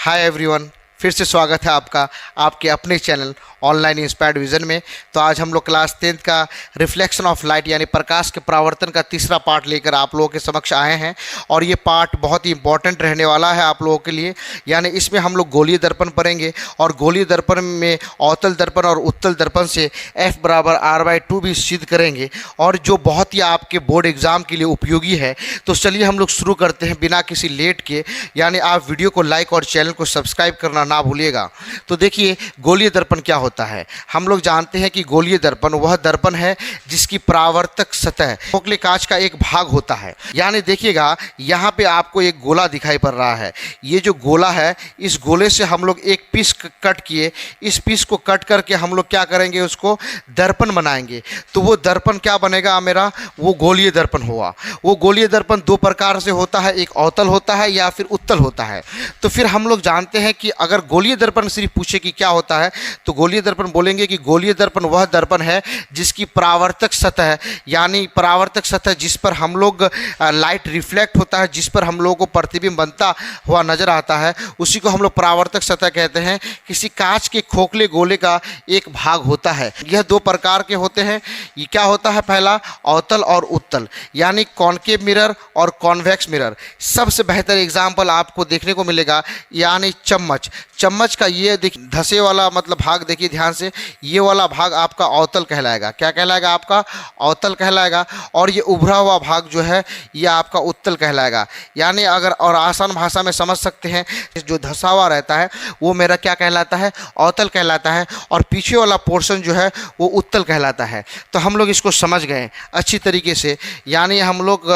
Hi everyone, फिर से स्वागत है आपका आपके अपने चैनल ऑनलाइन इंस्पायर्ड विजन में। तो आज हम लोग क्लास 10th का रिफ्लेक्शन ऑफ लाइट यानी प्रकाश के परावर्तन का तीसरा पार्ट लेकर आप लोगों के समक्ष आए हैं। और ये पार्ट बहुत ही इंपॉर्टेंट रहने वाला है आप लोगों के लिए। यानी इसमें हम लोग गोलीय दर्पण पढ़ेंगे और गोलीय दर्पण में अवतल दर्पण और उत्तल दर्पण से F बराबर R/2 भी सिद्ध करेंगे, और जो बहुत ही आपके बोर्ड एग्जाम के लिए उपयोगी है। तो चलिए हम लोग शुरू करते हैं बिना किसी लेट के। यानी आप वीडियो को लाइक और चैनल को सब्सक्राइब करना ना भूलिएगा। तो देखिए, गोलीय दर्पण क्या होता है। हम लोग जानते हैं कि गोलीय दर्पण वह दर्पण है जिसकी परावर्तक सतह खोखले कांच का एक भाग होता है। यानी देखिएगा, यहाँ पे आपको एक गोला दिखाई पड़ रहा है। ये जो गोला है, इस गोले से हम लोग एक पीस कट किए, इस पीस को कट करके हम लोग क्या करेंगे, उसको दर्पण बनाएंगे। तो वो दर्पण क्या बनेगा मेरा, वो गोलीय दर्पण हुआ। वो गोलीय दर्पण दो प्रकार से होता है, एक अवतल होता है या फिर उत्तल होता है। तो फिर हम लोग जानते हैं कि अगर गोलीय दर्पण सिर्फ पूछे कि क्या होता है, तो गोलीय दर्पण बोलेंगे कि गोलीय दर्पण वह दर्पण है जिसकी परावर्तक सतह, यानी परावर्तक सतह जिस पर हम लोग लाइट रिफ्लेक्ट होता है, जिस पर हम लोगों को प्रतिबिंब बनता हुआ नजर आता है, उसी को हम लोग परावर्तक सतह कहते हैं। किसी कांच के खोखले गोले का एक भाग होता है। यह दो प्रकार के होते हैं। ये क्या होता है, पहला अवतल और उत्तल, यानी कॉनकेव मिरर और कॉन्वेक्स मिरर। सबसे बेहतर एग्जाम्पल आपको देखने को मिलेगा, यानी चम्मच। चम्मच का ये धसे वाला मतलब भाग देखिए ध्यान से, ये वाला भाग आपका अवतल कहलाएगा। क्या कहलाएगा, आपका अवतल कहलाएगा। और ये उभरा हुआ भाग जो है, ये आपका उत्तल कहलाएगा। यानी अगर और आसान भाषा में समझ सकते हैं, जो धसा हुआ रहता है वो मेरा क्या कहलाता है, अवतल कहलाता है, और पीछे वाला पोर्शन जो है वो उत्तल कहलाता है। तो हम लोग इसको समझ गए अच्छी तरीके से। यानी हम लोग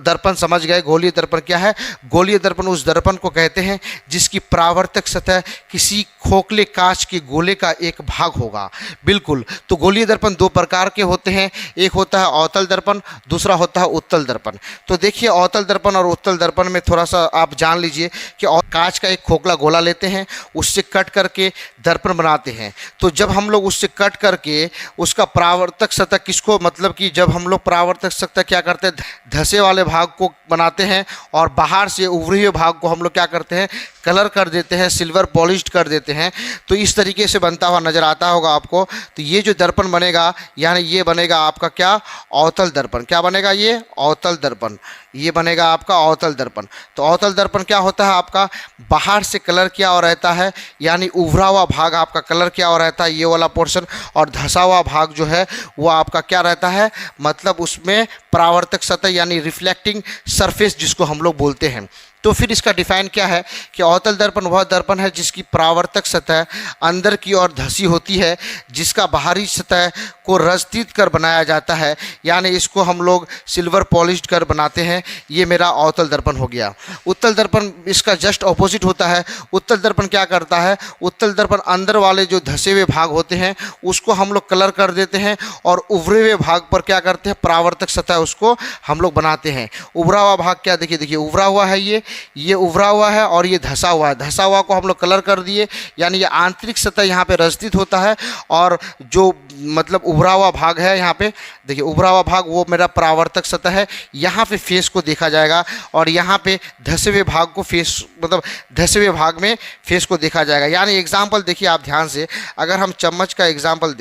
दर्पण समझ गए। गोलीय दर्पण क्या है, गोलीय दर्पण उस दर्पण को कहते हैं जिसकी परावर्तक सतह किसी खोखले कांच के गोले का एक भाग होगा। बिल्कुल। तो गोलीय दर्पण दो प्रकार के होते हैं, एक होता है अवतल दर्पण, दूसरा होता है उत्तल दर्पण। तो देखिए, अवतल दर्पण और उत्तल दर्पण में थोड़ा सा आप जान लीजिए कि कांच का एक खोखला गोला लेते हैं, उससे कट करके दर्पण बनाते हैं। तो जब हम लोग उससे कट करके उसका परावर्तक सतह किसको, मतलब कि जब हम लोग परावर्तक सतह क्या करते हैं, धसे वाले भाग को बनाते हैं, और बाहर से उभरे हुए भाग को हम लोग क्या करते हैं, कलर कर देते हैं, सिल्वर पॉलिश्ड कर देते हैं। तो इस तरीके से बनता हुआ नजर आता होगा आपको। तो ये जो दर्पण बनेगा, यानी ये बनेगा आपका क्या, अवतल दर्पण। क्या बनेगा, ये अवतल दर्पण, ये बनेगा आपका अवतल दर्पण। तो अवतल दर्पण क्या होता है, आपका बाहर से कलर किया हुआ रहता है, यानी उभरा हुआ भाग आपका कलर किया हुआ रहता है, ये वाला पोर्शन, और धसा हुआ भाग जो है वो आपका क्या रहता है, मतलब उसमें परावर्तक सतह यानी रिफ्लेक्टिंग सरफेस जिसको हम लोग बोलते हैं। तो फिर इसका डिफाइन क्या है कि अवतल दर्पण वह दर्पण है जिसकी परावर्तक सतह अंदर की ओर धसी होती है, जिसका बाहरी सतह को रजतीत कर बनाया जाता है, यानी इसको हम लोग सिल्वर पॉलिश्ड कर बनाते हैं। ये मेरा अवतल दर्पण हो गया। उत्तल दर्पण इसका जस्ट ऑपोजिट होता है। उत्तल दर्पण क्या करता है, उत्तल दर्पण अंदर वाले जो धसे हुए भाग होते हैं उसको हम लोग कलर कर देते हैं, और उभरे हुए भाग पर क्या करते हैं, परावर्तक सतह उसको हम लोग बनाते हैं। उभरा हुआ भाग क्या, देखिए उभरा हुआ है, ये उभरा हुआ है, और ये धसा हुआ है। धसा हुआ को हम लोग कलर कर दिए, यानी ये आंतरिक सतह यहाँ पे रजतीत होता है, और जो मतलब उभरा हुआ भाग है, यहाँ पे देखिए उभरा हुआ भाग वो मेरा परावर्तक सतह है। यहाँ पे फेस को देखा जाएगा, और यहाँ पे धसे हुए भाग को फेस, मतलब धसे हुए भाग में फेस को देखा जाएगा। यानी एग्जाम्पल देखिए आप ध्यान से, अगर हम चम्मच का एग्जाम्पल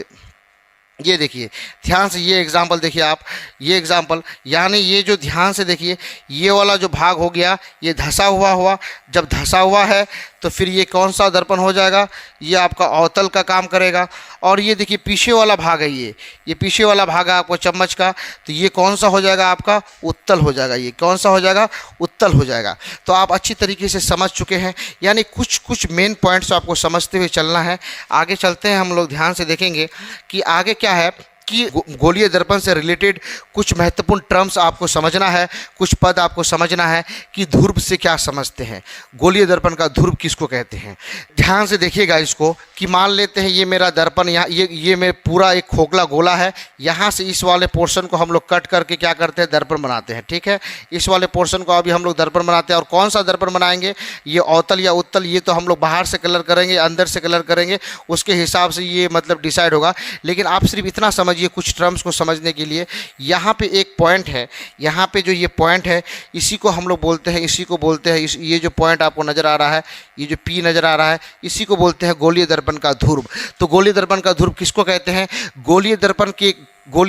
ये देखिए ध्यान से, ये एग्जाम्पल देखिए आप, ये एग्जाम्पल, यानी ये जो ध्यान से देखिए, ये वाला जो भाग हो गया ये धसा हुआ। जब धसा हुआ है तो फिर ये कौन सा दर्पण हो जाएगा, ये आपका अवतल का काम करेगा। और ये देखिए पीछे वाला भाग है, ये पीछे वाला भाग है आपको चम्मच का, तो ये कौन सा हो जाएगा, आपका उत्तल हो जाएगा। ये कौन सा हो जाएगा, उत्तल हो जाएगा। तो आप अच्छी तरीके से समझ चुके हैं। यानी कुछ मेन पॉइंट्स आपको समझते हुए चलना है। आगे चलते हैं हम लोग, ध्यान से देखेंगे कि आगे क्या है कि गोलीय दर्पण से रिलेटेड कुछ महत्वपूर्ण टर्म्स आपको समझना है, कुछ पद आपको समझना है कि ध्रुव से क्या समझते हैं, गोलीय दर्पण का ध्रुव किसको कहते हैं। ध्यान से देखिएगा इसको कि मान लेते हैं ये मेरा दर्पण, यहाँ ये मेरे पूरा एक खोखला गोला है, यहाँ से इस वाले पोर्शन को हम लोग कट करके क्या करते हैं, दर्पण बनाते हैं। ठीक है, इस वाले पोर्शन को अभी हम लोग दर्पण बनाते हैं। और कौन सा दर्पण बनाएंगे, ये अवतल या उत्तल, ये तो हम लोग बाहर से कलर करेंगे, अंदर से कलर करेंगे, उसके हिसाब से ये मतलब डिसाइड होगा। लेकिन आप सिर्फ इतना समझिए समझिए कुछ टर्म्स को समझने के लिए। यहाँ पे एक पॉइंट है, यहाँ पे जो ये पॉइंट है इसी को हम लोग बोलते हैं, इसी को बोलते हैं, ये जो पॉइंट आपको नज़र आ रहा है, ये जो P नज़र आ रहा है, इसी को बोलते हैं गोलीय दर्पण का ध्रुव। तो गोलीय दर्पण का ध्रुव किसको कहते हैं? गोलीय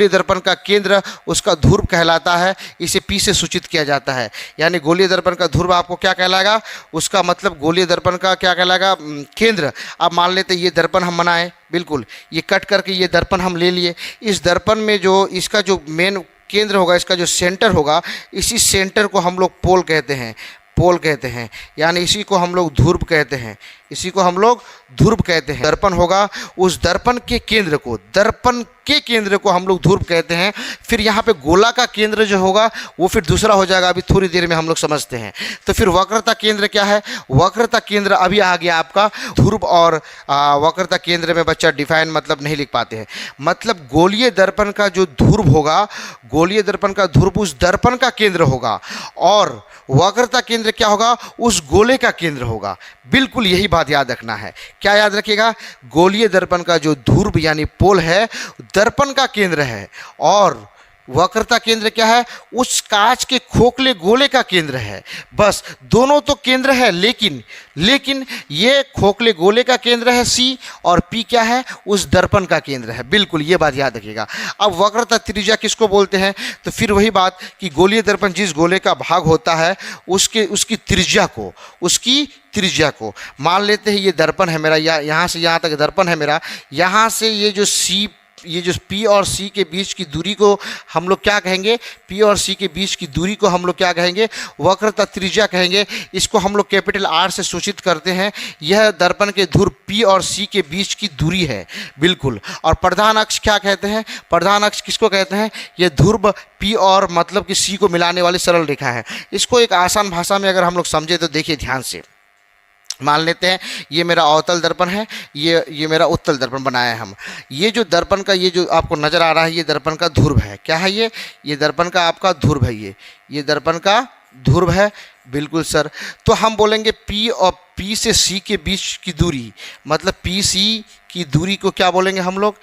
दर्पण का केंद्र उसका ध्रुव कहलाता है, इसे P से सूचित किया जाता है। यानी गोलीय दर्पण का ध्रुव आपको क्या कहलाएगा? उसका मतलब गोलीय दर्पण का क्या कहलाएगा? केंद्र। अब मान लेते ये दर्पण हम बनाए, बिल्कुल ये कट करके ये दर्पण हम ले लिए। इस दर्पण में जो इसका जो मेन केंद्र होगा, इसका जो सेंटर होगा, इसी सेंटर को हम लोग पोल कहते हैं, पोल कहते हैं। यानी इसी को हम लोग ध्रुव कहते हैं, इसी को हम लोग ध्रुव कहते हैं। दर्पण होगा, उस दर्पण के केंद्र को, दर्पण के केंद्र को हम लोग ध्रुव कहते हैं। फिर यहाँ पे गोला का केंद्र जो होगा वो फिर दूसरा हो जाएगा, अभी थोड़ी देर में हम लोग समझते हैं। तो फिर वक्रता केंद्र क्या है? वक्रता केंद्र अभी आ गया आपका ध्रुव। और वक्रता केंद्र में बच्चा डिफाइन मतलब नहीं लिख पाते हैं। मतलब गोलीय दर्पण का जो ध्रुव होगा, गोलीय दर्पण का ध्रुव उस दर्पण का केंद्र होगा, और वक्रता केंद्र क्या होगा? उस गोले का केंद्र होगा। बिल्कुल यही बात याद रखना है। क्या याद रखिएगा? गोलीय दर्पण का जो ध्रुव यानी पोल है दर्पण का केंद्र है, और वक्रता केंद्र क्या है? उस कांच के खोखले गोले का केंद्र है। बस दोनों तो केंद्र है, लेकिन ये खोखले गोले का केंद्र है C, और P क्या है? उस दर्पण का केंद्र है। बिल्कुल ये बात याद रखिएगा। अब वक्रता त्रिज्या किसको बोलते हैं? तो फिर वही बात कि गोलीय दर्पण जिस गोले का भाग होता है उसकी त्रिज्या को मान लेते हैं ये दर्पण है मेरा, यहाँ से यहाँ तक दर्पण है मेरा। यहाँ से ये जो P और C के बीच की दूरी को हम लोग क्या कहेंगे? P और C के बीच की दूरी को हम लोग क्या कहेंगे? वक्रता त्रिज्या कहेंगे। इसको हम लोग कैपिटल R से सूचित करते हैं। यह दर्पण के ध्रुव P और C के बीच की दूरी है, बिल्कुल। और प्रधान अक्ष क्या कहते हैं? प्रधान अक्ष किसको कहते हैं? यह ध्रुव P और मतलब कि C को मिलाने वाली सरल रेखा है। इसको एक आसान भाषा में अगर हम लोग समझे तो देखिए ध्यान से। मान लेते हैं ये मेरा अवतल दर्पण है, ये मेरा उत्तल दर्पण बनाया है हम। ये जो दर्पण का ये जो आपको नज़र आ रहा है ये दर्पण का ध्रुव है। क्या है ये दर्पण का आपका ध्रुव है। ये दर्पण का ध्रुव है, बिल्कुल सर। तो हम बोलेंगे P से C के बीच की दूरी, मतलब PC की दूरी को क्या बोलेंगे हम लोग?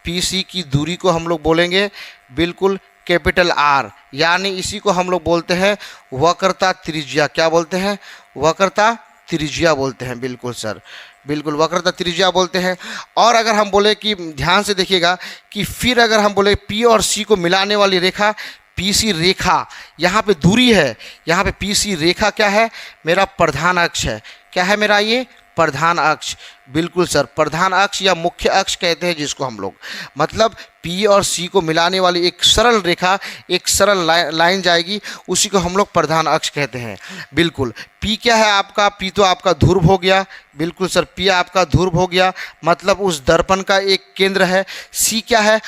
PC की दूरी को हम लोग बोलेंगे बिल्कुल कैपिटल R, यानी इसी को हम लोग बोलते हैं वक्रता त्रिज्या। क्या बोलते हैं? वक्रता त्रिज्या बोलते हैं, बिल्कुल सर, बिल्कुल वक्रता त्रिज्या बोलते हैं। और अगर हम बोले कि ध्यान से देखिएगा कि फिर अगर हम बोले P और C को मिलाने वाली रेखा PC रेखा, यहाँ पे दूरी है, यहाँ पे PC रेखा क्या है? मेरा प्रधान अक्ष है। क्या है मेरा? ये प्रधान अक्ष, बिल्कुल सर, प्रधान अक्ष या मुख्य अक्ष कहते हैं जिसको हम लोग। मतलब P और C को मिलाने वाली एक सरल रेखा, एक सरल लाइन जाएगी, उसी को हम लोग प्रधान अक्ष कहते हैं, बिल्कुल। P क्या है आपका? P तो आपका ध्रुव हो गया, बिल्कुल सर, P आपका ध्रुव हो गया, मतलब उस दर्पण का एक केंद्र है। C क्या है?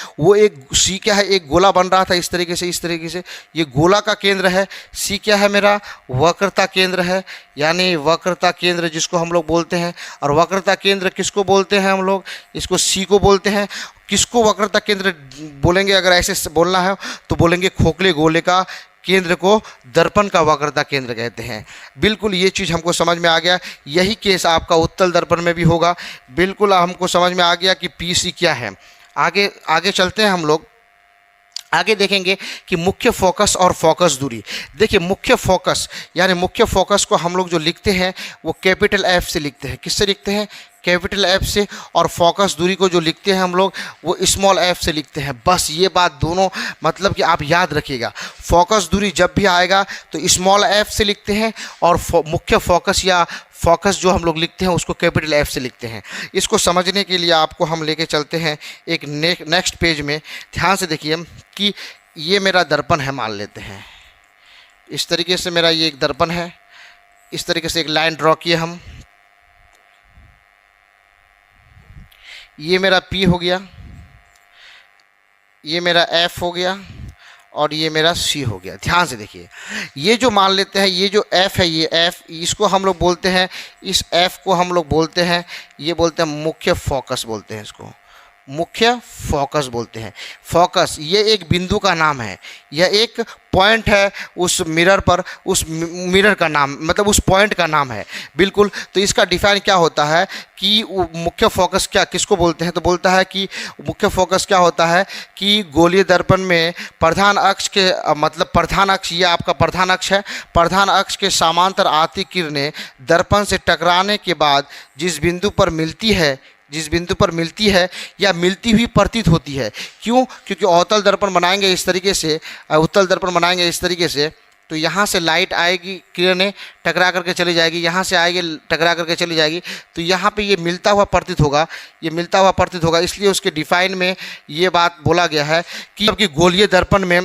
C क्या है? एक गोला बन रहा था इस तरीके से, ये गोला का केंद्र है। C क्या है मेरा? वक्रता केंद्र है, यानी वक्रता केंद्र जिसको हम लोग बोलते हैं। और वक्रता केंद्र किसको बोलते हैं हम लोग? इसको C को बोलते हैं। किसको वक्रता केंद्र बोलेंगे? अगर ऐसे बोलना है तो बोलेंगे खोखले गोले का केंद्र को दर्पण का वक्रता केंद्र कहते हैं। बिल्कुल ये चीज़ हमको समझ में आ गया। यही केस आपका उत्तल दर्पण में भी होगा। बिल्कुल हमको समझ में आ गया कि PC क्या है। आगे चलते हैं हम लोग। आगे देखेंगे कि मुख्य फोकस और फोकस दूरी। देखिए मुख्य फोकस यानी मुख्य फोकस को हम लोग जो लिखते हैं वो कैपिटल F से लिखते हैं। किससे लिखते हैं? कैपिटल F से। और फोकस दूरी को जो लिखते हैं हम लोग वो स्मॉल f से लिखते हैं। बस ये बात दोनों मतलब कि आप याद रखिएगा, फोकस दूरी जब भी आएगा तो स्मॉल f से लिखते हैं, और मुख्य फोकस या फोकस जो हम लोग लिखते हैं उसको कैपिटल F से लिखते हैं। इसको समझने के लिए आपको हम लेके चलते हैं एक नेक्स्ट पेज में। ध्यान से देखिए कि ये मेरा दर्पण है, मान लेते हैं इस तरीके से मेरा ये एक दर्पण है। इस तरीके से एक लाइन ड्रॉ किए हम, ये मेरा P हो गया, ये मेरा F हो गया, और ये मेरा C हो गया। ध्यान से देखिए, ये जो मान लेते हैं ये जो F है, ये F, इसको हम लोग बोलते हैं, इस F को हम लोग बोलते हैं, ये बोलते हैं मुख्य फोकस बोलते हैं इसको, मुख्य फोकस बोलते हैं। फोकस ये एक बिंदु का नाम है, यह एक पॉइंट है उस मिरर पर, उस मिरर का नाम मतलब उस पॉइंट का नाम है। बिल्कुल, तो इसका डिफाइन क्या होता है कि मुख्य फोकस क्या किसको बोलते हैं, तो बोलता है कि मुख्य फोकस क्या होता है कि गोलीय दर्पण में प्रधान अक्ष के मतलब प्रधान अक्ष, ये आपका प्रधान अक्ष है, प्रधान अक्ष के समांतर आती किरणें दर्पण से टकराने के बाद जिस बिंदु पर मिलती है या मिलती हुई प्रतीत होती है। क्यों? क्योंकि अवतल दर्पण बनाएंगे इस तरीके से, उत्तल दर्पण बनाएंगे इस तरीके से, तो यहाँ से लाइट आएगी, किरणें टकरा करके चली जाएगी, यहाँ से आएगी टकरा करके चली जाएगी, तो यहाँ पे ये मिलता हुआ प्रतीत होगा, इसलिए उसके डिफाइन में ये बात बोला गया है कि जबकि गोलीय दर्पण में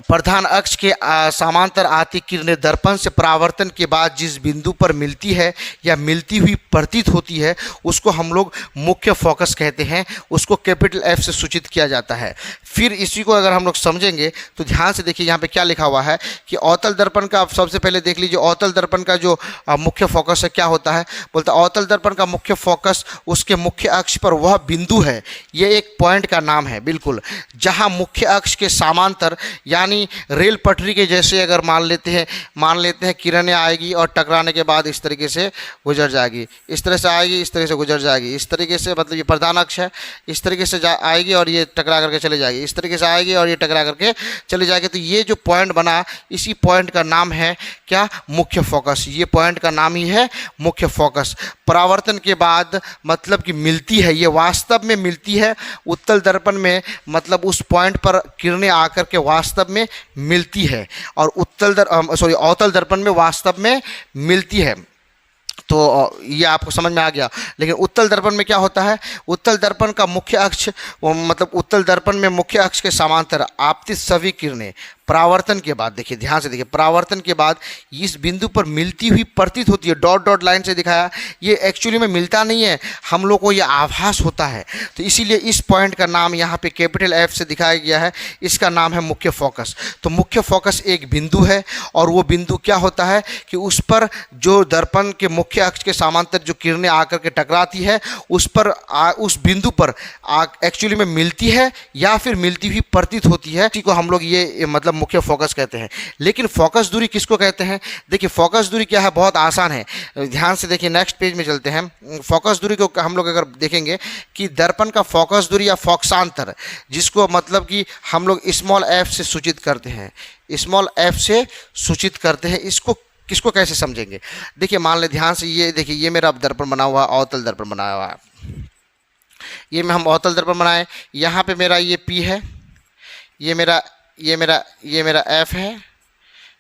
प्रधान अक्ष के समांतर आती किरणें दर्पण से परावर्तन के बाद जिस बिंदु पर मिलती है या मिलती हुई प्रतीत होती है उसको हम लोग मुख्य फोकस कहते हैं, उसको कैपिटल एफ से सूचित किया जाता है। फिर इसी को अगर हम लोग समझेंगे तो ध्यान से देखिए यहाँ पे क्या लिखा हुआ है कि अवतल दर्पण का, आप सबसे पहले देख लीजिए अवतल दर्पण का जो मुख्य फोकस है क्या होता है, बोलता है अवतल दर्पण का मुख्य फोकस उसके मुख्य अक्ष पर वह बिंदु है, ये एक पॉइंट का नाम है बिल्कुल, जहाँ मुख्य अक्ष के समांतर यानी रेल पटरी के जैसे अगर मान लेते हैं किरणें आएगी और टकराने के बाद इस तरीके से गुजर जाएगी, इस तरह से आएगी, इस तरह से गुजर जाएगी, इस तरीके से, मतलब ये प्रधान अक्ष है, इस तरीके से आएगी और ये टकरा करके चली जाएगी, इस तरीके से आएगी और ये टकरा करके चली जाएगी। तो ये जो पॉइंट बना, इसी पॉइंट का नाम है क्या? मुख्य फोकस। ये पॉइंट का नाम ही है मुख्य फोकस। परावर्तन के बाद मतलब कि मिलती है, ये वास्तव में मिलती है उत्तल दर्पण में, मतलब उस पॉइंट पर किरणें आकर के वास्तव में मिलती है, और अवतल दर्पण में वास्तव में मिलती है। तो ये आपको समझ में आ गया। लेकिन उत्तल दर्पण में क्या होता है? उत्तल दर्पण का मुख्य अक्ष मतलब उत्तल दर्पण में मुख्य अक्ष के समांतर आपतित सभी किरणें परावर्तन के बाद, देखिए ध्यान से देखिए, परावर्तन के बाद इस बिंदु पर मिलती हुई प्रतीत होती है। डॉट डॉट लाइन से दिखाया, ये एक्चुअली में मिलता नहीं है, हम लोग को ये आभास होता है। तो इसीलिए इस पॉइंट का नाम यहाँ पे कैपिटल एफ से दिखाया गया है, इसका नाम है मुख्य फोकस। तो मुख्य फोकस एक बिंदु है, और वो बिंदु क्या होता है कि उस पर जो दर्पण के मुख्य अक्ष के समांतर जो किरणें आकर के टकराती है, उस पर उस बिंदु पर एक्चुअली में मिलती है या फिर मिलती हुई प्रतीत होती है। इसी को हम लोग ये मतलब मुख्य फोकस कहते हैं। लेकिन फोकस दूरी किसको कहते हैं? देखिए फोकस दूरी क्या है, बहुत आसान है, ध्यान से देखिए, नेक्स्ट पेज में चलते हैं। फोकस दूरी को हम लोग अगर देखेंगे कि दर्पण का फोकस दूरी या फोकसांतर, जिसको मतलब कि हम लोग स्मॉल एफ से सूचित करते हैं, स्मॉल एफ से सूचित करते हैं, इसको किसको कैसे समझेंगे? देखिए मान ले ध्यान से, ये देखिए ये मेरा दर्पण बना हुआ, अवतल दर्पण बनाया हुआ है, ये में हम अवतल दर्पण बनाए, यहाँ पे मेरा ये P है, ये मेरा F है,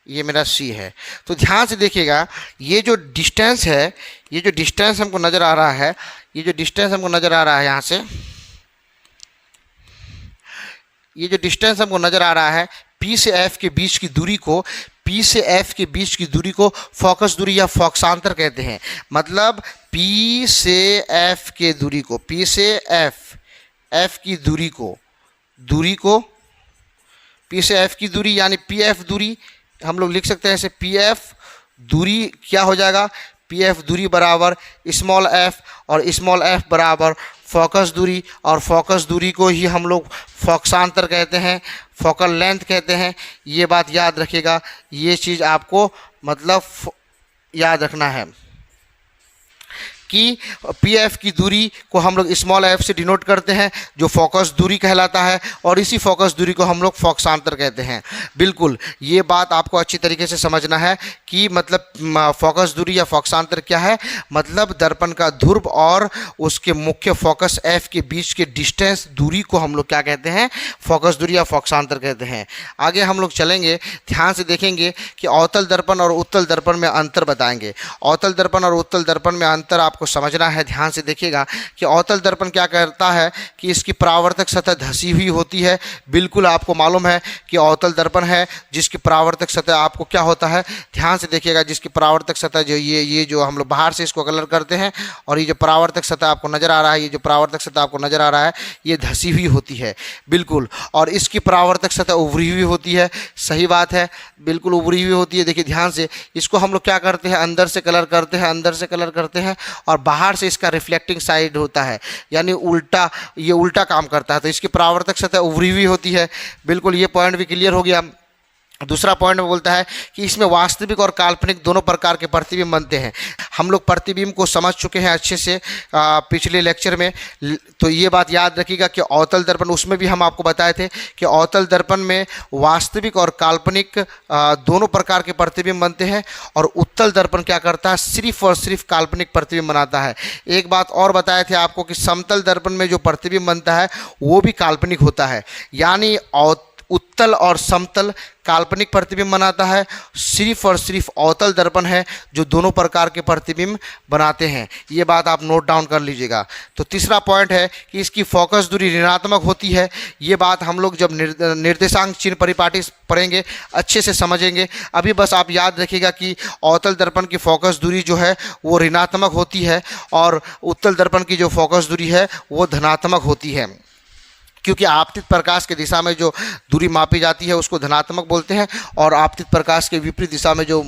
ये मेरा C है। तो ध्यान से देखिएगा, ये जो डिस्टेंस है, ये जो डिस्टेंस हमको नज़र आ रहा है, ये जो डिस्टेंस हमको नज़र आ रहा है यहाँ से, ये जो डिस्टेंस हमको नज़र आ रहा है P से F के बीच की दूरी को, P से F के बीच की दूरी को फोकस दूरी या फोकसांतर कहते हैं। मतलब P से F के दूरी को, P से F की दूरी को P से F की दूरी यानी PF दूरी हम लोग लिख सकते हैं ऐसे, PF दूरी क्या हो जाएगा? PF दूरी बराबर स्मॉल f, और स्मॉल f बराबर फोकस दूरी, और फोकस दूरी को ही हम लोग फोकसांतर कहते हैं, फोकल लेंथ कहते हैं। ये बात याद रखिएगा, ये चीज़ आपको मतलब याद रखना है कि PF की दूरी को हम लोग स्मॉल f से डिनोट करते हैं, जो फोकस दूरी कहलाता है, और इसी फोकस दूरी को हम लोग फोकसांतर कहते हैं। बिल्कुल, ये बात आपको अच्छी तरीके से समझना है कि मतलब फोकस दूरी या फोकसांतर क्या है। मतलब दर्पण का ध्रुव और उसके मुख्य फोकस F के बीच के डिस्टेंस दूरी को हम लोग क्या कहते हैं? फोकस दूरी या फोकसांतर कहते हैं। आगे हम लोग चलेंगे, ध्यान से देखेंगे कि अवतल दर्पण और उत्तल दर्पण में अंतर बताएंगे। अवतल दर्पण और उत्तल दर्पण में अंतर आपको समझना है। ध्यान से देखिएगा कि अवतल दर्पण क्या करता है कि इसकी परावर्तक सतह धसी हुई होती है। बिल्कुल आपको मालूम है कि अवतल दर्पण है जिसकी परावर्तक सतह आपको क्या होता है, ध्यान से देखिएगा, जिसकी परावर्तक सतह जो ये जो हम लोग बाहर से इसको कलर करते हैं, और ये जो परावर्तक सतह आपको नजर आ रहा है, ये जो परावर्तक सतह आपको नजर आ रहा है, ये धसी हुई होती है। बिल्कुल, और इसकी परावर्तक सतह उभरी हुई होती है। सही बात है, बिल्कुल उभरी हुई होती है। देखिए ध्यान से, इसको हम लोग क्या करते हैं, अंदर से कलर करते हैं, अंदर से कलर करते हैं, और बाहर से इसका रिफ्लेक्टिंग साइड होता है, यानी उल्टा, ये उल्टा काम करता है। तो इसकी परावर्तक सतह उभरी हुई होती है। बिल्कुल, ये पॉइंट भी क्लियर हो गया। दूसरा पॉइंट में बोलता है कि इसमें वास्तविक और काल्पनिक दोनों प्रकार के प्रतिबिंब बनते हैं। हम लोग प्रतिबिंब को समझ चुके हैं अच्छे से पिछले लेक्चर में। तो ये बात याद रखिएगा कि अवतल दर्पण, उसमें भी हम आपको बताए थे कि अवतल दर्पण में वास्तविक और काल्पनिक दोनों प्रकार के प्रतिबिंब बनते हैं, और उत्तल दर्पण क्या करता है, सिर्फ और सिर्फ काल्पनिक प्रतिबिंब बनाता है। एक बात और बताए थे आपको कि समतल दर्पण में जो प्रतिबिंब बनता है वो भी काल्पनिक होता है, यानी उत्तल और समतल काल्पनिक प्रतिबिंब बनाता है, सिर्फ और सिर्फ अवतल दर्पण है जो दोनों प्रकार के प्रतिबिंब बनाते हैं। ये बात आप नोट डाउन कर लीजिएगा। तो तीसरा पॉइंट है कि इसकी फोकस दूरी ऋणात्मक होती है। ये बात हम लोग जब निर्देशांक चिन्ह परिपाटी पढ़ेंगे अच्छे से समझेंगे। अभी बस आप याद रखिएगा कि अवतल दर्पण की फोकस दूरी जो है वो ऋणात्मक होती है, और उत्तल दर्पण की जो फोकस दूरी है वो धनात्मक होती है, क्योंकि आपतित प्रकाश की दिशा में जो दूरी मापी जाती है उसको धनात्मक बोलते हैं, और आपतित प्रकाश के विपरीत दिशा में जो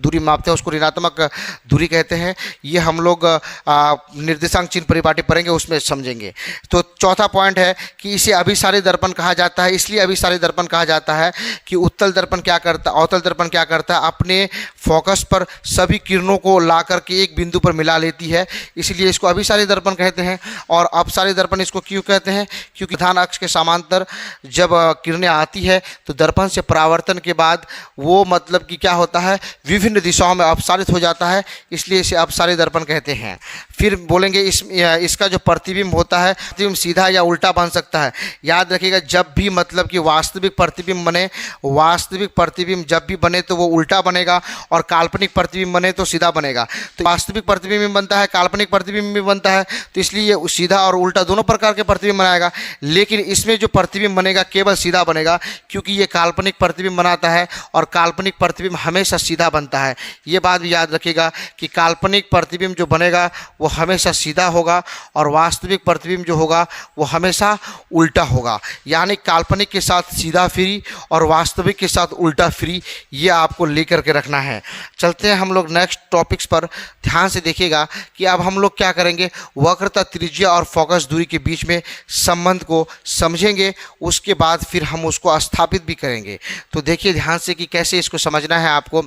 दूरी मापते हैं उसको ऋणात्मक दूरी कहते हैं। ये हम लोग निर्देशांक चिन्ह परिपाटी पढ़ेंगे, उसमें समझेंगे। तो चौथा पॉइंट है कि इसे अभिसारी दर्पण कहा जाता है। इसलिए अभिसारी दर्पण कहा जाता है कि उत्तल दर्पण क्या करता, अवतल दर्पण क्या करता है, अपने फोकस पर सभी किरणों को ला करके एक बिंदु पर मिला लेती है, इसलिए इसको अभिसारी दर्पण कहते हैं। और अपसारी दर्पण इसको क्यों कहते हैं, क्योंकि प्रधान अक्ष के समांतर जब किरणें आती है तो दर्पण से परावर्तन के बाद वो मतलब कि क्या होता है, विभिन्न दिशाओं में अपसारित हो जाता है, इसलिए इसे अपसारी दर्पण कहते हैं। फिर बोलेंगे इसका जो प्रतिबिंब होता है, प्रतिबिंब सीधा या उल्टा बन सकता है। याद रखिएगा, जब भी मतलब कि वास्तविक प्रतिबिंब बने, वास्तविक प्रतिबिंब जब भी बने तो वो उल्टा बनेगा, और काल्पनिक प्रतिबिंब बने तो सीधा बनेगा। तो वास्तविक प्रतिबिंब भी बनता है, काल्पनिक प्रतिबिंब भी बनता है, तो इसलिए ये सीधा और उल्टा दोनों प्रकार के प्रतिबिंब बनाएगा। लेकिन इसमें जो प्रतिबिंब बनेगा केवल सीधा बनेगा, क्योंकि ये काल्पनिक प्रतिबिंब बनाता है, और काल्पनिक प्रतिबिंब हमेशा सीधा बनता है। ये बात भी याद रखिएगा कि काल्पनिक प्रतिबिंब जो बनेगा वो हमेशा सीधा होगा, और वास्तविक प्रतिबिंब जो होगा वो हमेशा उल्टा होगा। यानी काल्पनिक के साथ सीधा फ्री और वास्तविक के साथ उल्टा फ्री, ये आपको लेकर के रखना है। चलते हैं हम लोग नेक्स्ट टॉपिक्स पर। ध्यान से देखिएगा कि अब हम लोग क्या करेंगे, वक्रता, त्रिज्या और फोकस दूरी के बीच में संबंध को समझेंगे, उसके बाद फिर हम उसको स्थापित भी करेंगे। तो देखिए ध्यान से कि कैसे इसको समझना है आपको,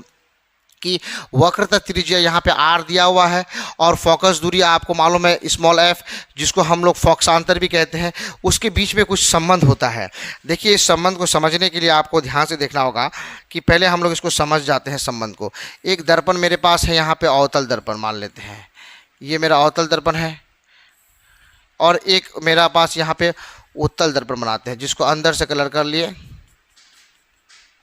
कि वक्रता त्रिज्या यहाँ पे r दिया हुआ है, और फोकस दूरी आपको मालूम है स्मॉल f, जिसको हम लोग फोकसांतर भी कहते हैं, उसके बीच में कुछ संबंध होता है। देखिए इस संबंध को समझने के लिए आपको ध्यान से देखना होगा कि पहले हम लोग इसको समझ जाते हैं संबंध को। एक दर्पण मेरे पास है, यहाँ पे अवतल दर्पण मान लेते हैं, ये मेरा अवतल दर्पण है, और एक मेरा पास यहाँ पे उत्तल दर्पण बनाते हैं, जिसको अंदर से कलर कर लिए,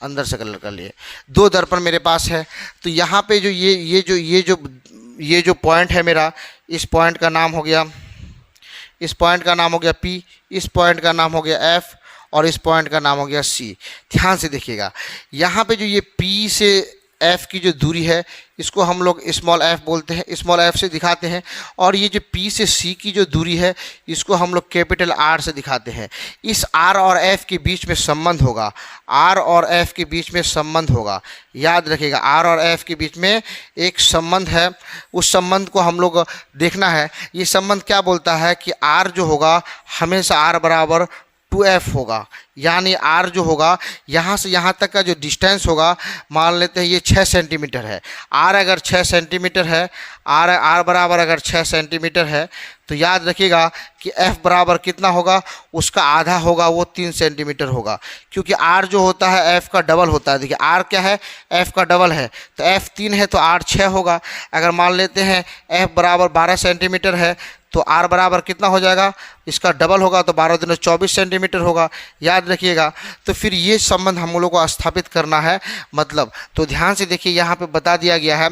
अंदर से कलर कर लिए। दो दर्पण मेरे पास है। तो यहाँ पे जो ये जो पॉइंट है मेरा, इस पॉइंट का नाम हो गया, इस पॉइंट का नाम हो गया P, इस पॉइंट का नाम हो गया F, और इस पॉइंट का नाम हो गया C। ध्यान से देखिएगा, यहाँ पे जो ये P से F की जो दूरी है इसको हम लोग स्मॉल f बोलते हैं, स्मॉल f से दिखाते हैं, और ये जो P से C की जो दूरी है इसको हम लोग कैपिटल R से दिखाते हैं। इस R और F के बीच में संबंध होगा, R और F के बीच में संबंध होगा। याद रखिएगा, R और F के बीच में एक संबंध है, उस संबंध को हम लोग देखना है। ये संबंध क्या बोलता है कि R जो होगा हमेशा R बराबर 2f होगा, यानी r जो होगा यहाँ से यहाँ तक का जो डिस्टेंस होगा, मान लेते हैं ये 6 सेंटीमीटर है। r अगर 6 सेंटीमीटर है, r बराबर अगर 6 सेंटीमीटर है, तो याद रखिएगा कि f बराबर कितना होगा, उसका आधा होगा, वो 3 सेंटीमीटर होगा, क्योंकि r जो होता है f का डबल होता है। देखिए r क्या है, f का डबल है, तो f 3 है तो r 6 होगा। अगर मान लेते हैं f बराबर 12 सेंटीमीटर है, तो r बराबर कितना हो जाएगा, इसका डबल होगा, तो 12 दूनी 24 सेंटीमीटर होगा। याद रखिएगा। तो फिर ये संबंध हम लोगों को स्थापित करना है, मतलब तो ध्यान से देखिए, यहाँ पे बता दिया गया है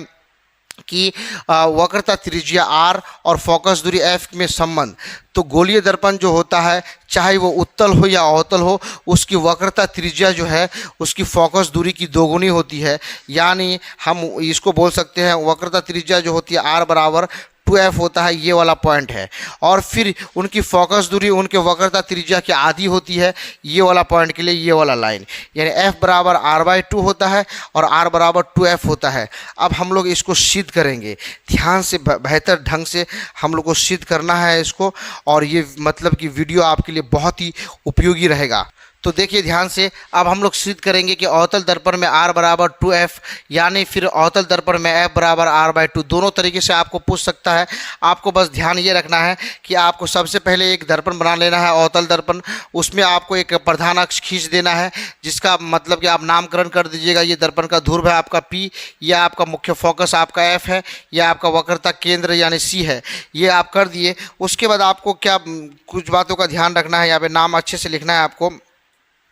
कि वक्रता त्रिज्या r और फोकस दूरी f में संबंध। तो गोलीय दर्पण जो होता है, चाहे वो उत्तल हो या अवतल हो, उसकी वक्रता त्रिज्या जो है उसकी फोकस दूरी की दोगुनी होती है। यानी हम इसको बोल सकते हैं वक्रता त्रिज्या जो होती है r बराबर 2f होता है, ये वाला पॉइंट है। और फिर उनकी फोकस दूरी उनके वक्रता त्रिज्या की आधी होती है, ये वाला पॉइंट के लिए ये वाला लाइन, यानी f बराबर r/2 होता है और r बराबर 2f होता है। अब हम लोग इसको सिद्ध करेंगे, ध्यान से बेहतर ढंग से हम लोग को सिद्ध करना है इसको, और ये मतलब कि वीडियो आपके लिए बहुत ही उपयोगी रहेगा। तो देखिए ध्यान से, अब हम लोग सिद्ध करेंगे कि अवतल दर्पण में r बराबर 2f, यानी फिर अवतल दर्पण में f बराबर r/2, दोनों तरीके से आपको पूछ सकता है। आपको बस ध्यान ये रखना है कि आपको सबसे पहले एक दर्पण बना लेना है, अवतल दर्पण। उसमें आपको एक प्रधान अक्ष खींच देना है, जिसका मतलब कि आप नामकरण कर दीजिएगा। ये दर्पण का ध्रुव है आपका P, यह आपका मुख्य फोकस आपका F है, यह आपका वक्रता केंद्र यानी C है, ये आप कर दिए। उसके बाद आपको क्या कुछ बातों का ध्यान रखना है, यहाँ पे नाम अच्छे से लिखना है आपको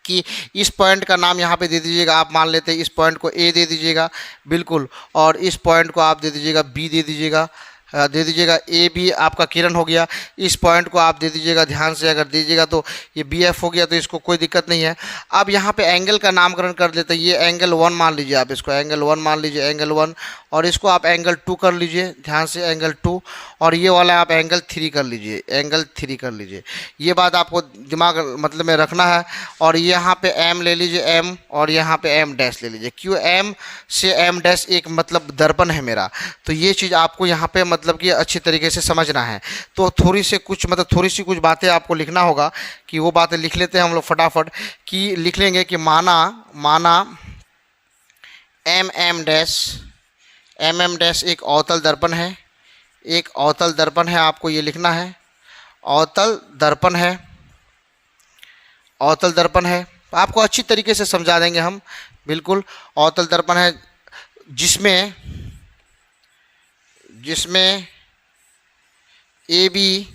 कि इस पॉइंट का नाम यहाँ पे दे दीजिएगा। आप मान लेते हैं इस पॉइंट को ए दे दीजिएगा, बिल्कुल, और इस पॉइंट को आप दे दीजिएगा बी दे दीजिएगा, ए बी आपका किरण हो गया। इस पॉइंट को आप दे दीजिएगा, ध्यान से अगर दीजिएगा तो ये बी एफ हो गया, तो इसको कोई दिक्कत नहीं है। अब यहाँ पे एंगल का नामकरण कर देते हैं, ये एंगल 1 मान लीजिए, आप इसको एंगल 1 मान लीजिए, एंगल 1, और इसको आप एंगल 2 कर लीजिए, ध्यान से एंगल 2, और ये वाला आप एंगल 3 कर लीजिए, एंगल 3 कर लीजिए। ये बात आपको दिमाग मतलब में रखना है। और यहाँ पे एम ले लीजिए, एम, और यहाँ पे एम डैश ले लीजिए। क्यों एम से एम डैश एक मतलब दर्पण है मेरा, तो ये चीज़ आपको यहाँ पे मतलब कि अच्छी तरीके से समझना है। तो थोड़ी सी कुछ बातें आपको लिखना होगा, कि वो बातें लिख लेते हैं हम लोग फटाफट। कि लिख लेंगे कि माना एम डैश एक अवतल दर्पण है, एक अवतल दर्पण है, आपको ये लिखना है, अवतल दर्पण है, अवतल दर्पण है। आपको अच्छी तरीके से समझा देंगे हम, बिल्कुल। अवतल दर्पण है जिसमें ए बी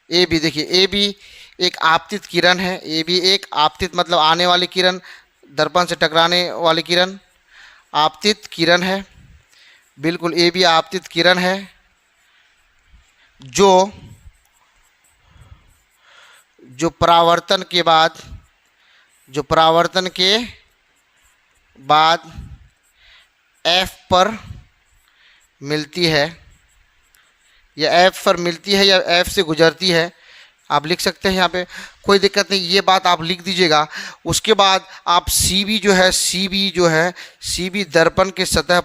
देखिए, ए बी एक आपतित किरण है, ए बी एक आपतित मतलब आने वाली किरण, दर्पण से टकराने वाली किरण, आपतित किरण है, बिल्कुल। ए बी आपतित किरण है जो परावर्तन के बाद F पर मिलती है, या F पर मिलती है या F से गुजरती है, आप लिख सकते हैं यहाँ पे, कोई दिक्कत नहीं, ये बात आप लिख दीजिएगा। उसके बाद आप सी बी दर्पण के सतह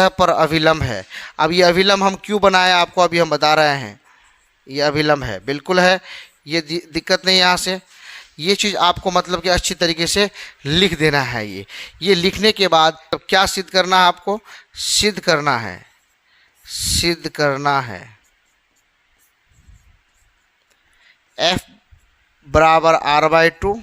पर अभिलंब है। अब ये अभिलंब हम क्यों बनाए आपको अभी हम बता रहे हैं, ये अभिलंब है, बिल्कुल है, ये दिक्कत नहीं। यहाँ से ये चीज़ आपको मतलब कि अच्छी तरीके से लिख देना है। ये लिखने के बाद क्या सिद्ध करना है आपको, सिद्ध करना है F बराबर r/2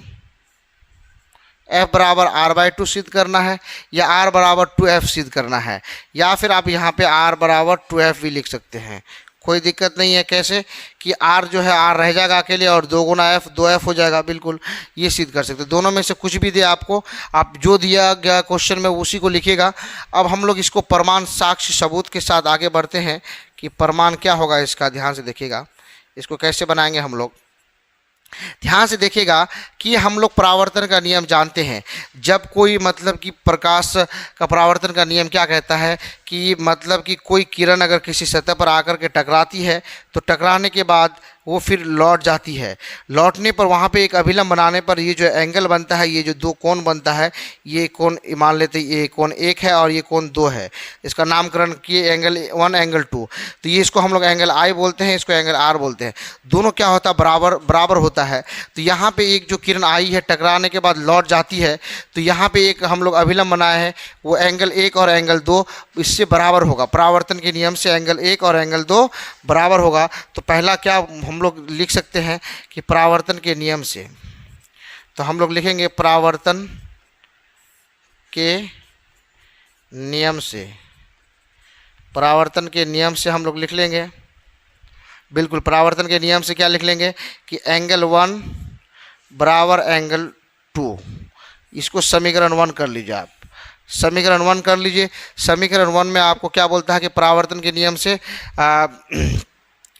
सिद्ध करना है, या r बराबर 2f सिद्ध करना है, या फिर आप यहाँ पे r बराबर 2f भी लिख सकते हैं, कोई दिक्कत नहीं है। कैसे कि r जो है r रह जाएगा अकेले, और 2 गुना f 2f हो जाएगा, बिल्कुल, ये सिद्ध कर सकते हैं। दोनों में से कुछ भी दे आपको, आप जो दिया गया क्वेश्चन में उसी को लिखेगा। अब हम लोग इसको प्रमाण साक्ष्य सबूत के साथ आगे बढ़ते हैं कि प्रमाण क्या होगा इसका। ध्यान से देखिएगा, इसको कैसे बनाएंगे हम लोग, ध्यान से देखिएगा कि हम लोग परावर्तन का नियम जानते हैं। जब कोई मतलब कि प्रकाश का परावर्तन का नियम क्या कहता है कि मतलब कि कोई किरण अगर किसी सतह पर आकर के टकराती है, तो टकराने के बाद वो फिर लौट जाती है। लौटने पर वहाँ पे एक अभिलंब बनाने पर ये जो एंगल बनता है, ये जो 2 कोण बनता है, ये कोण मान लेते हैं, ये कोण 1 है और ये कोण 2 है। इसका नामकरण किए एंगल 1 एंगल 2, तो ये इसको हम लोग एंगल आई बोलते हैं, इसको एंगल आर बोलते हैं। दोनों क्या होता है, बराबर होता है। तो यहाँ पे एक जो किरण आई है टकराने के बाद लौट जाती है, तो यहाँ पे एक हम लोग अभिलंब बनाए हैं, वो एंगल 1 और एंगल 2 इससे बराबर होगा। परावर्तन के नियम से एंगल 1 और एंगल 2 बराबर होगा। तो पहला क्या हम लोग लिख सकते हैं कि परावर्तन के नियम से, तो हम लोग लिखेंगे परावर्तन के नियम से, परावर्तन के नियम से हम लोग लिख लेंगे, बिल्कुल। परावर्तन के नियम से क्या लिख लेंगे कि एंगल 1 बराबर एंगल 2, इसको समीकरण 1 कर लीजिए आप, समीकरण 1 कर लीजिए। समीकरण 1 में आपको क्या बोलता है कि परावर्तन के नियम से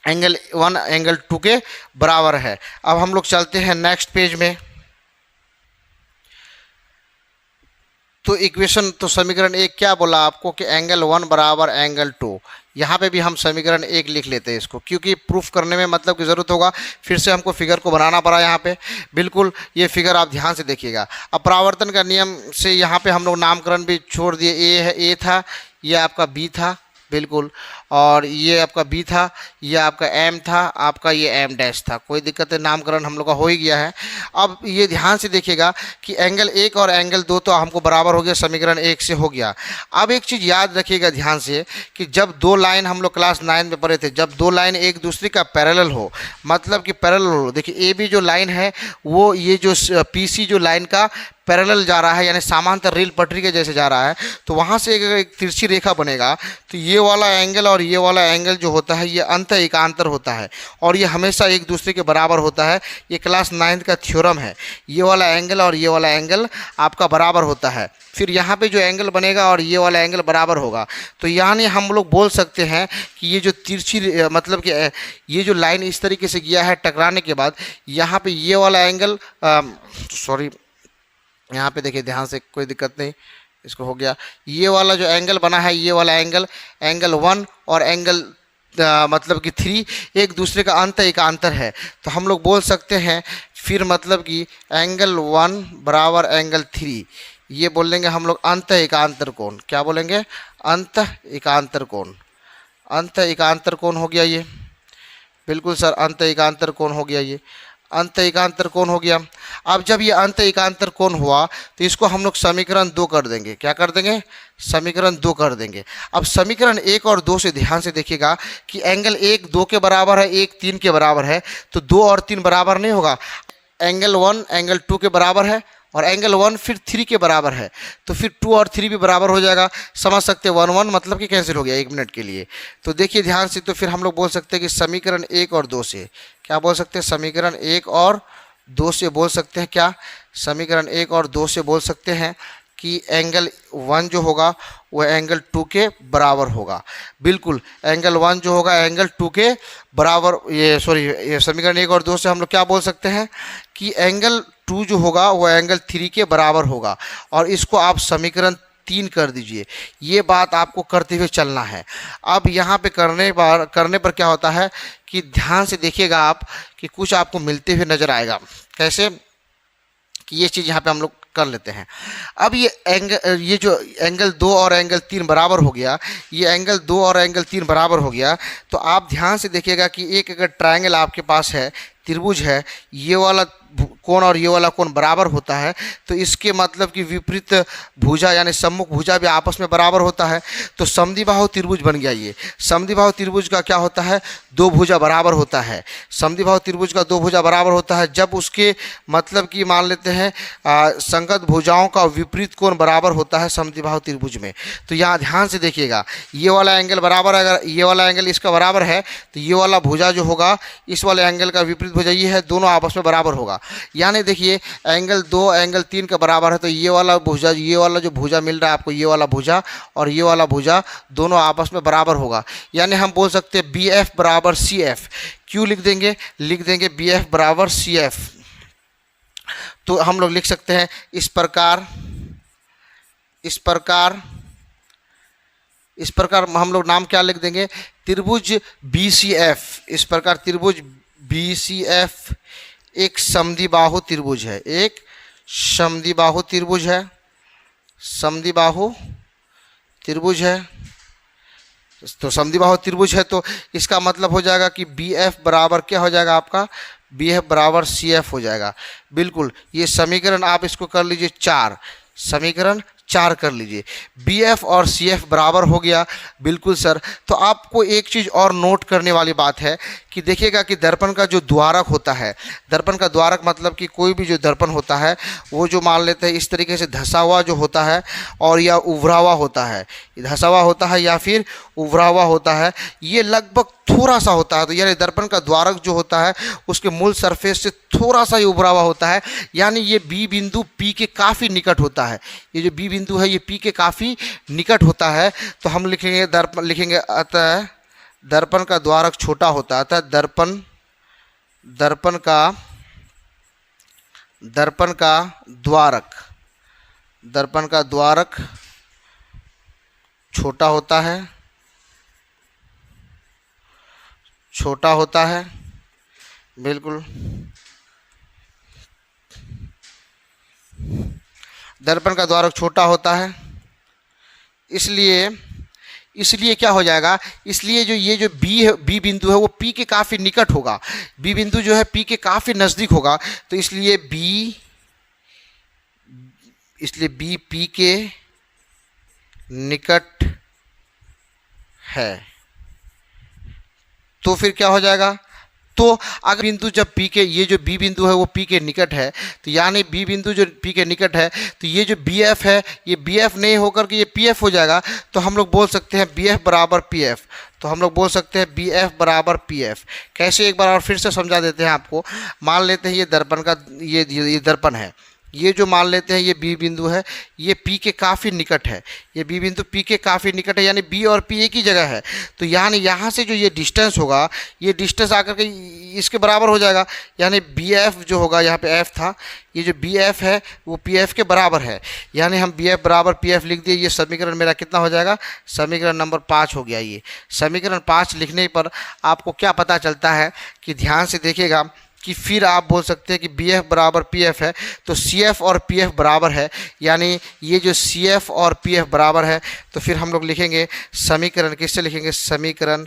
एंगल 1 एंगल 2 के बराबर है। अब हम लोग चलते हैं नेक्स्ट पेज में। तो इक्वेशन तो समीकरण एक क्या बोला आपको कि एंगल 1 बराबर एंगल 2। यहाँ पे भी हम समीकरण एक लिख लेते हैं इसको, क्योंकि प्रूफ करने में मतलब की ज़रूरत होगा, फिर से हमको फिगर को बनाना पड़ा यहाँ पे। बिल्कुल ये फिगर आप ध्यान से देखिएगा। अब परावर्तन का नियम से यहाँ पे हम लोग नामकरण भी छोड़ दिए। ए है, ए था, ये आपका बी था, बिल्कुल, और ये आपका बी था, ये आपका एम था, आपका ये एम डैश था। कोई दिक्कत है, नामकरण हम लोग का हो ही गया है। अब ये ध्यान से देखिएगा कि एंगल 1 और एंगल 2 तो हमको बराबर हो गया, समीकरण 1 से हो गया। अब एक चीज़ याद रखिएगा ध्यान से कि जब दो लाइन हम लोग क्लास 9 में पढ़े थे, जब दो लाइन एक दूसरे का पैरेलल हो, मतलब कि पैरेलल हो, देखिए ए बी जो लाइन है वो ये जो पी सी जो लाइन का पैरेलल जा रहा है, यानी समांतर रेल पटरी के जैसे जा रहा है, तो वहाँ से एक तिरछी रेखा बनेगा, तो ये वाला एंगल और ये वाला एंगल जो होता है ये अंत एकांतर होता है और ये हमेशा एक दूसरे के बराबर होता है। ये क्लास 9 का थ्योरम है। ये वाला एंगल और ये वाला एंगल आपका बराबर होता है। फिर यहाँ पे जो एंगल बनेगा और ये वाला एंगल बराबर होगा, तो यानी हम लोग बोल सकते हैं कि ये जो तिरछी मतलब कि ये जो लाइन इस तरीके से गया है टकराने के बाद, यहाँ पे ये वाला एंगल सॉरी यहाँ पे देखिए ध्यान से, कोई दिक्कत नहीं, इसको हो गया। ये वाला जो एंगल बना है, ये वाला एंगल, एंगल 1 और एंगल मतलब कि 3 एक दूसरे का अंत एकांतर है, तो हम लोग बोल सकते हैं फिर मतलब कि एंगल 1 बराबर एंगल 3, ये बोल लेंगे हम लोग अंत एकांतर कोण। क्या बोलेंगे? अंत एकांतर कोण। अंत एकांतर कोण हो गया ये, बिल्कुल सर, अंत एकांतर कोण हो गया, ये अंत एकांतर कोण हो गया। अब जब ये अंत एकांतर कोण हुआ तो इसको हम लोग समीकरण 2 कर देंगे। क्या कर देंगे? समीकरण 2 कर देंगे। अब समीकरण 1 और 2 से ध्यान से देखिएगा कि एंगल 1 2 के बराबर है, 1 3 के बराबर है, तो 2 और 3 बराबर नहीं होगा। एंगल 1 एंगल 2 के बराबर है और एंगल 1 फिर 3 के बराबर है, तो फिर 2 और 3 भी बराबर हो जाएगा। समझ सकते हैं 1 1 मतलब कि कैंसिल हो गया 1 मिनट के लिए। तो देखिए ध्यान से, तो फिर हम लोग बोल सकते हैं कि समीकरण 1 और 2 से क्या बोल सकते हैं? समीकरण 1 और 2 से बोल सकते हैं क्या? समीकरण 1 और 2 से बोल सकते हैं कि एंगल 1 जो होगा वह एंगल 2 के बराबर होगा। बिल्कुल, एंगल 1 जो होगा एंगल 2 के बराबर, ये समीकरण 1 और 2 से हम लोग क्या बोल सकते हैं कि एंगल 2 जो होगा वह एंगल 3 के बराबर होगा, और इसको आप समीकरण 3 कर दीजिए। ये बात आपको करते हुए चलना है। अब यहाँ पे करने पर क्या होता है कि ध्यान से देखिएगा आप कि कुछ आपको मिलते हुए नजर आएगा। कैसे? कि ये चीज़ यहाँ पे हम लोग कर लेते हैं। अब ये जो एंगल 2 और एंगल 3 बराबर हो गया, ये एंगल 2 और एंगल 3 बराबर हो गया, तो आप ध्यान से देखिएगा कि एक अगर ट्रायंगल आपके पास है, त्रिभुज है, ये वाला कोण और ये वाला कोण बराबर होता है, तो इसके मतलब कि विपरीत भुजा यानी सम्मुख भुजा भी आपस में बराबर होता है, तो समद्विबाहु त्रिभुज बन गया। ये समद्विबाहु त्रिभुज का क्या होता है? 2 भुजा बराबर होता है। समद्विबाहु त्रिभुज का 2 भुजा बराबर होता है जब उसके मतलब कि मान लेते हैं संगत भुजाओं का विपरीत कोण बराबर होता है समद्विबाहु त्रिभुज में। तो यहाँ ध्यान से देखिएगा, ये वाला एंगल बराबर, अगर ये वाला एंगल इसका बराबर है तो ये वाला भुजा जो होगा इस वाले एंगल का विपरीत भुजा ये है, दोनों आपस में बराबर होगा। यानी देखिए एंगल 2 एंगल 3 का बराबर है, तो ये वाला भुजा, ये वाला जो भुजा मिल रहा है आपको, ये वाला भुजा और ये वाला भुजा दोनों आपस में बराबर होगा। यानी हम बोल सकते हैं बी एफ बराबर सी एफ। क्यों लिख देंगे? लिख देंगे बी एफ बराबर सी एफ। तो हम लोग लिख सकते हैं इस प्रकार हम लोग नाम क्या लिख देंगे? त्रिभुज बी सी एफ। इस प्रकार त्रिभुज बी सी एफ एक समद्विबाहु त्रिभुज है, एक समद्विबाहु त्रिभुज है, समद्विबाहु त्रिभुज है। तो समद्विबाहु त्रिभुज है तो इसका मतलब हो जाएगा कि बी एफ बराबर क्या हो जाएगा आपका? बी एफ बराबर सी एफ हो जाएगा। बिल्कुल, ये समीकरण आप इसको कर लीजिए 4, समीकरण 4 कर लीजिए। बी एफ और सी एफ बराबर हो गया। बिल्कुल सर। तो आपको एक चीज़ और नोट करने वाली बात है कि देखिएगा कि दर्पण का जो द्वारक होता है, दर्पण का द्वारक मतलब कि कोई भी जो दर्पण होता है वो जो मान लेते हैं इस तरीके से धंसा हुआ जो होता है और या उभरा हुआ होता है, धंसा हुआ होता है या फिर उभरा हुआ होता है, ये लगभग थोड़ा सा होता है। तो यानी दर्पण का द्वारक जो होता है उसके मूल सरफेस से थोड़ा सा ही उभरा हुआ होता है, यानी ये बी बिंदु पी के काफ़ी निकट होता है। ये जो बी बिंदु है ये पी के काफ़ी निकट होता है। तो हम लिखेंगे अतः दर्पण का द्वारक छोटा होता है, अतः दर्पण का द्वारक दर्पण का द्वारक छोटा होता है, छोटा होता है, बिल्कुल। दर्पण का द्वारक छोटा होता है, इसलिए इसलिए क्या हो जाएगा, इसलिए जो ये जो बी है, बी बिंदु है वो पी के काफ़ी निकट होगा। बी बिंदु जो है पी के काफ़ी नज़दीक होगा, तो इसलिए बी पी के निकट है। तो फिर क्या हो जाएगा, तो अगर बिंदु जब पी के, ये जो बी बिंदु है वो पी के निकट है, तो यानी बी बिंदु जो पी के निकट है, तो ये जो बी एफ है ये बी एफ नहीं होकर के ये पी एफ हो जाएगा। तो हम लोग बोल सकते हैं बी एफ बराबर पी एफ। तो हम लोग बोल सकते हैं बी एफ बराबर पी एफ। कैसे, एक बार और फिर से समझा देते हैं आपको। मान लेते हैं ये दर्पण का ये दर्पण है, ये जो मान लेते हैं ये बी बिंदु है, ये पी के काफ़ी निकट है, ये बी बिंदु पी के काफ़ी निकट है, यानी बी और पी एक ही जगह है। तो यानी यहाँ से जो ये डिस्टेंस होगा, ये डिस्टेंस आकर के इसके बराबर हो जाएगा, यानी बी एफ जो होगा, यहाँ पे एफ था, ये जो बी एफ है वो पी एफ के बराबर है। यानी हम बी एफ बराबर पी एफ लिख दिए। ये समीकरण मेरा कितना हो जाएगा, समीकरण नंबर 5 हो गया। ये समीकरण 5 लिखने पर आपको क्या पता चलता है कि ध्यान से देखिएगा कि फिर आप बोल सकते हैं कि बी एफ बराबर पी एफ है, तो सी एफ और पी एफ बराबर है, यानी ये जो सी एफ और पी एफ बराबर है, तो फिर हम लोग लिखेंगे समीकरण, किससे लिखेंगे, समीकरण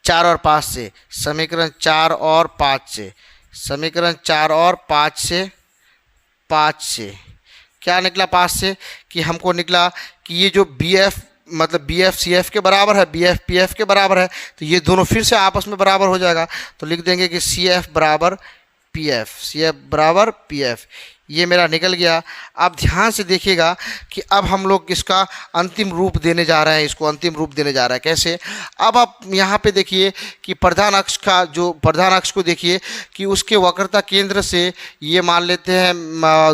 4 और 5 से, समीकरण 4 और 5 से, समीकरण 4 और 5 से क्या निकला, 5 से कि हमको निकला कि ये जो बी एफ मतलब बी एफ सी एफ के बराबर है, बी एफ पी एफ के बराबर है, तो ये दोनों फिर से आपस में बराबर हो जाएगा। तो लिख देंगे कि सी एफ बराबर पी एफ, सी एफ बराबर पी एफ। ये मेरा निकल गया। अब ध्यान से देखिएगा कि अब हम लोग इसका अंतिम रूप देने जा रहे हैं, इसको अंतिम रूप देने जा रहा है। कैसे, अब आप यहाँ पे देखिए कि प्रधान अक्ष का जो प्रधान अक्ष को देखिए कि उसके वक्रता केंद्र से ये मान लेते हैं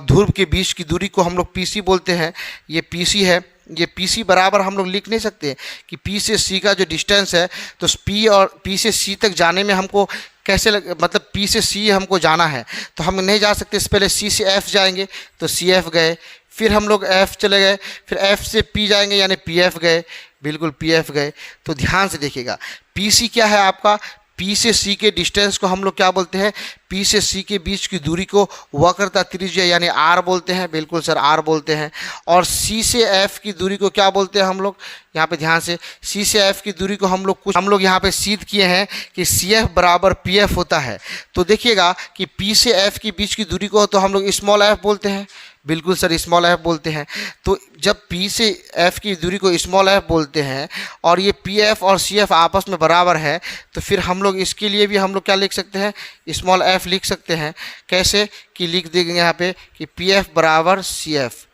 ध्रुव के बीच की दूरी को हम लोग पी सी बोलते हैं। ये पी सी है, ये पी सी बराबर हम लोग लिख नहीं सकते कि पी से सी का जो डिस्टेंस है, तो पी और पी से सी तक जाने में हमको कैसे मतलब पी से सी हमको जाना है, तो हम नहीं जा सकते। पहले सी से एफ जाएंगे, तो सी एफ गए, फिर हम लोग एफ चले गए, फिर एफ से पी जाएंगे, यानी पी एफ गए, बिल्कुल पी एफ गए। तो ध्यान से देखिएगा, पी सी क्या है आपका, पी से सी के डिस्टेंस को हम लोग क्या बोलते हैं, पी से सी के बीच की दूरी को वक्रता त्रिज्या यानी आर बोलते हैं, बिल्कुल सर आर बोलते हैं। और सी से एफ की दूरी को क्या बोलते हैं हम लोग, यहाँ पे ध्यान से, सी से एफ की दूरी को हम लोग यहाँ पे सिद्ध किए हैं कि सी एफ बराबर पी एफ होता है। तो देखिएगा कि पी से एफ के बीच की दूरी को तो हम लोग स्मॉल एफ बोलते हैं, बिल्कुल सर स्मॉल एफ बोलते हैं। तो जब पी से एफ की दूरी को स्मॉल एफ बोलते हैं और ये पी एफ और सी एफ आपस में बराबर है, तो फिर हम लोग इसके लिए भी हम लोग क्या लिख सकते हैं, स्मॉल एफ लिख सकते हैं। कैसे कि लिख देंगे यहाँ पे कि पी एफ बराबर सी एफ,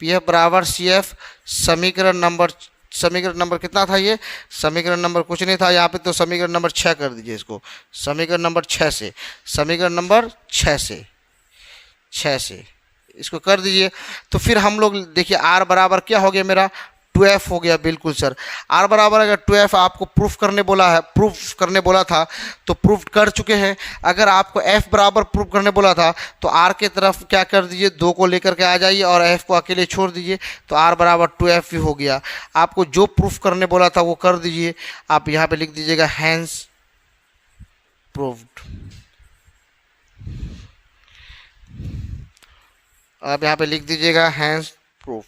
पी एफ बराबर सी एफ। समीकरण नंबर कितना था, ये समीकरण नंबर कुछ नहीं था यहाँ पे, तो समीकरण नंबर 6 कर दीजिए इसको, समीकरण नंबर 6 से, समीकरण नंबर 6 से इसको कर दीजिए। तो फिर हम लोग देखिए आर बराबर क्या हो गया मेरा, 2f हो गया, बिल्कुल सर। आर बराबर अगर 2f आपको प्रूफ करने बोला था तो प्रूफ कर चुके हैं। अगर आपको f बराबर प्रूफ करने बोला था तो r के तरफ क्या कर दीजिए, 2 को लेकर के आ जाइए और f को अकेले छोड़ दीजिए, तो r बराबर 2f भी हो गया। आपको जो प्रूफ करने बोला था वो कर दीजिए। आप यहाँ पे लिख दीजिएगा हैंस प्रूव्ड। आप यहाँ पे लिख दीजिएगा हैंस प्रूफ।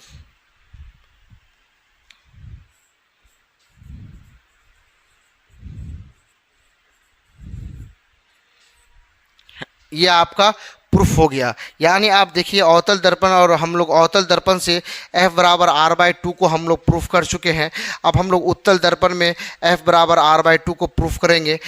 ये आपका प्रूफ हो गया। यानी आप देखिए अवतल दर्पण और हम लोग अवतल दर्पण से f बराबर r/2 को हम लोग प्रूफ कर चुके हैं। अब हम लोग उत्तल दर्पण में f बराबर r/2 को प्रूफ करेंगे।